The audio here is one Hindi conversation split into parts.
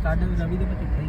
काटे रवि दे पे किथे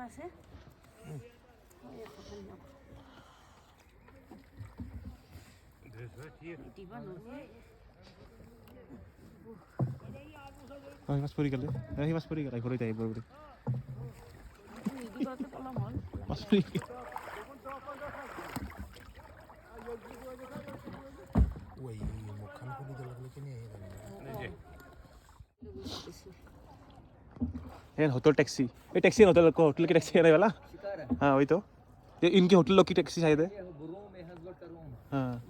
पास है mas puri kali mas puri kali puri tai puri mas puri woi mukan ko di dalam ni ये होटल टैक्सी ये टैक्सी होटल को होटल की टैक्सी है वाला हाँ वही तो ये इनके होटल की टैक्सी शायद है हाँ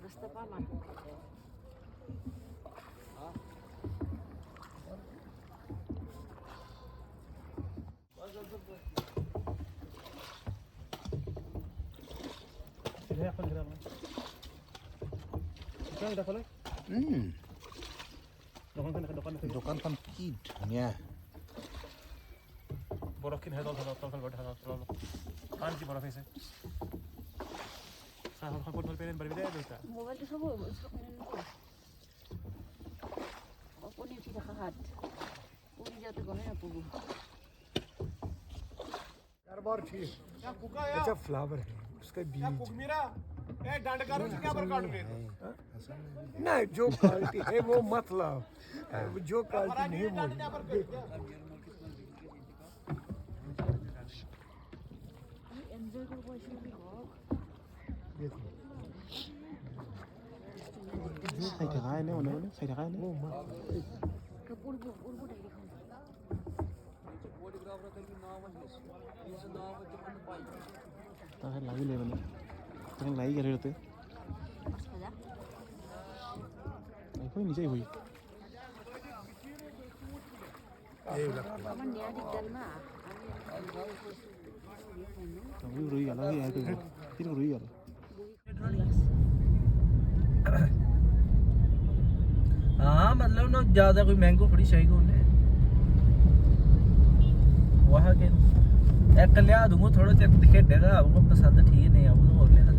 Dokan kan kid ya. Borokin है तो खान की बर्फ है खान फुटबॉल पे बड़ी दे देता मोबाइल तो सब अपनी भी रखा हाथ पूरी जाते गमे ना पूरी यार बार ठीक अच्छा फ्लावर है उसका बीज ए डंड करो क्या पर काट दे नहीं जो क्वालिटी है वो मतलब जो क्वालिटी नहीं वो एंजॉय करो कोई भी खाई ठगा है ना उन्होंने खाई ठगा है ना कपूर डायरी ताकि लागी ले बने ताकि लागी कर रहे होते कोई नीचे हुई रुई गया लगी यार फिर रुई गया हाँ मतलब ना ज्यादा कोई मैंगो थोड़ी चाहिए होने वहाँ के एक लिया दूंगा थोड़ा चेक खेलेगा आपको पसंद ठीक नहीं है वो और लेना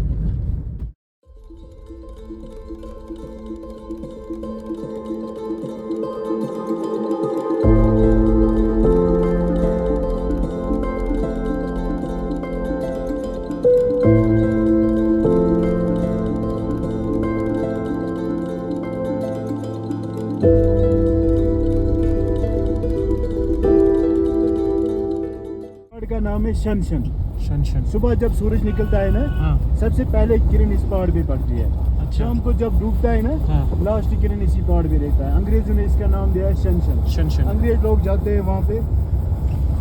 का नाम है शन शन शन शन सुबह जब सूरज निकलता है ना हाँ सबसे पहले किरण इस पहाड़ पे पड़ती है अच्छा शाम को जब डूबता है ना हाँ लास्ट किरण इसी पहाड़ पे रहता है अंग्रेजों ने इसका नाम दिया है शन शन शन शन अंग्रेज लोग जाते हैं वहाँ पे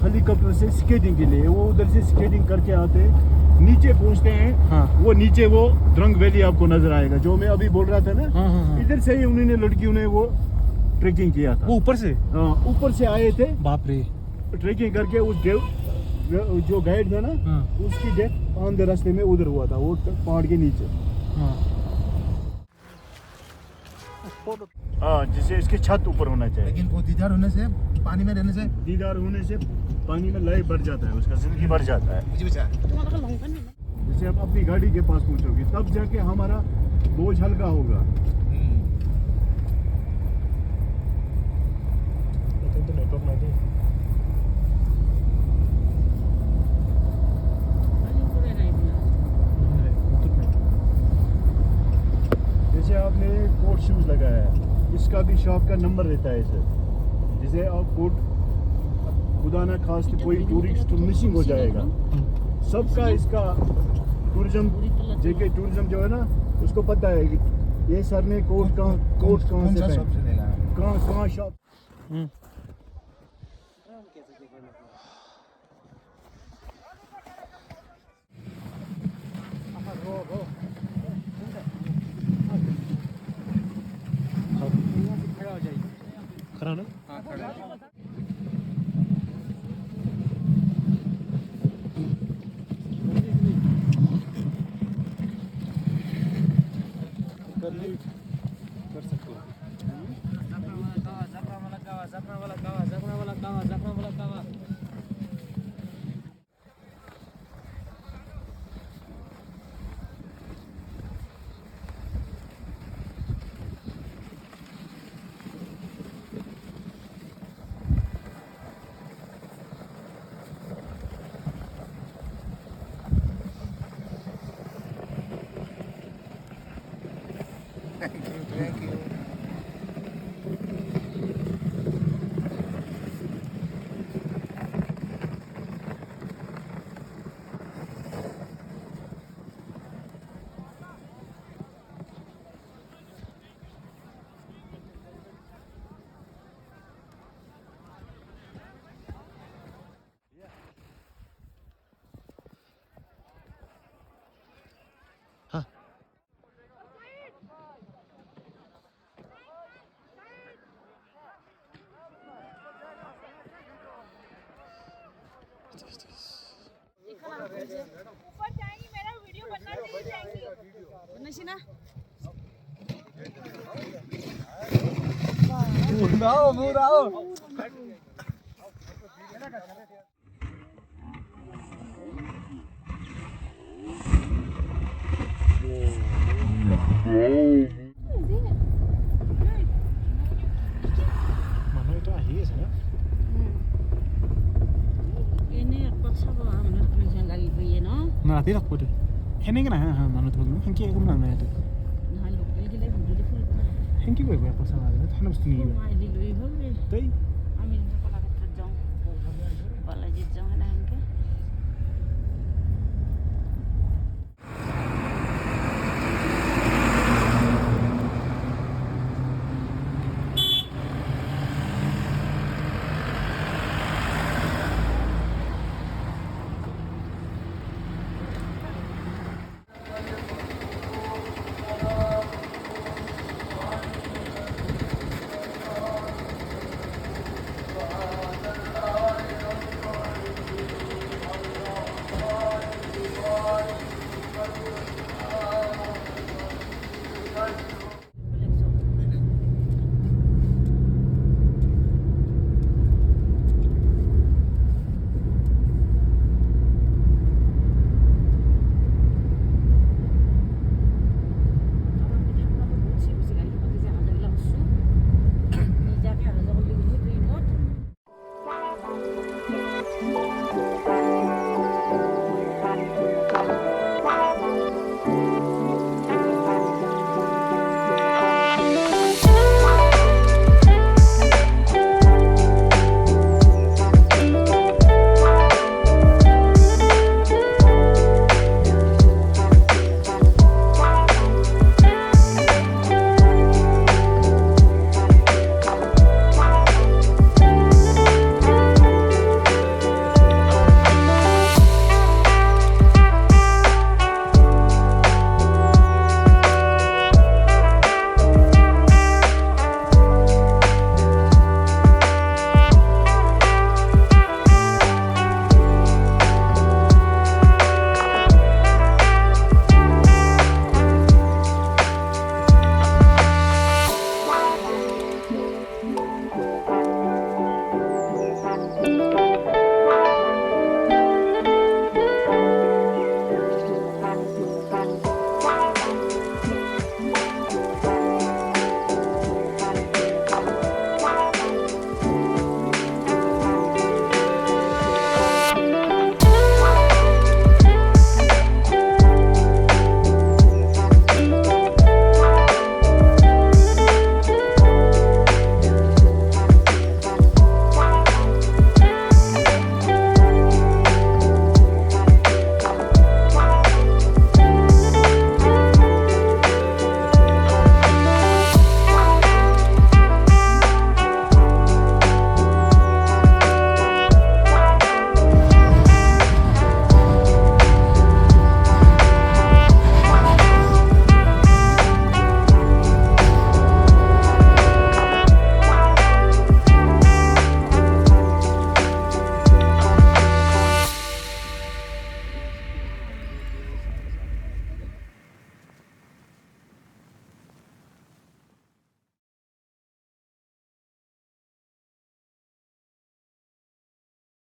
हेलीकॉप्टर से स्केटिंग के लिए वो उधर से स्केटिंग करके आते हैं नीचे पहुँचते हैं हाँ वो नीचे वो द्रंग वैली आपको नजर आएगा जो मैं अभी बोल रहा था ना हाँ हाँ इधर से ही उन्होंने लड़कियों ने वो ट्रेकिंग किया था वो ऊपर से ऊपर से आए थे बाप रे ट्रेकिंग करके उस जो गाइड था ना हाँ उसकी डेथ ऑन द रास्ते में उधर हुआ था वो पहाड़ के नीचे हाँ जिसे इसकी छत ऊपर होना चाहिए लेकिन वो दीदार होने से पानी में रहने से दीदार होने से पानी में लय बढ़ जाता है उसका जिंदगी बढ़ जाता है मुझे बचा जैसे आप अपनी गाड़ी के पास पहुंचोगे तब जाके हमारा बोझ हल्का होगा जैसे आपने कोट शूज लगाया है इसका भी शॉप का नंबर रहता है सर जैसे आप कोट खुदा ना खास कोई टूरिस्ट मिसिंग हो जाएगा सबका इसका टूरिज्म जेके टूरिज्म जो है ना उसको पता है कि ये सर ने कोट कहाँ से कहाँ शॉप खड़ा ना हाँ खड़ा कर सकते हो Thank you. ऊपर जाएंगी मेरा वीडियो बनना नहीं जाएंगी नशी ना Mana itu akhir sana. ini apa sabo amna pensiun kali itu ya no Nah, tidak boleh. Hengi kena mana tu? Hengi aku mana itu? nah lu lagi lagi beautiful Hengi gue apa sama? Itu hanya mesti ni. oh my little baby Tapi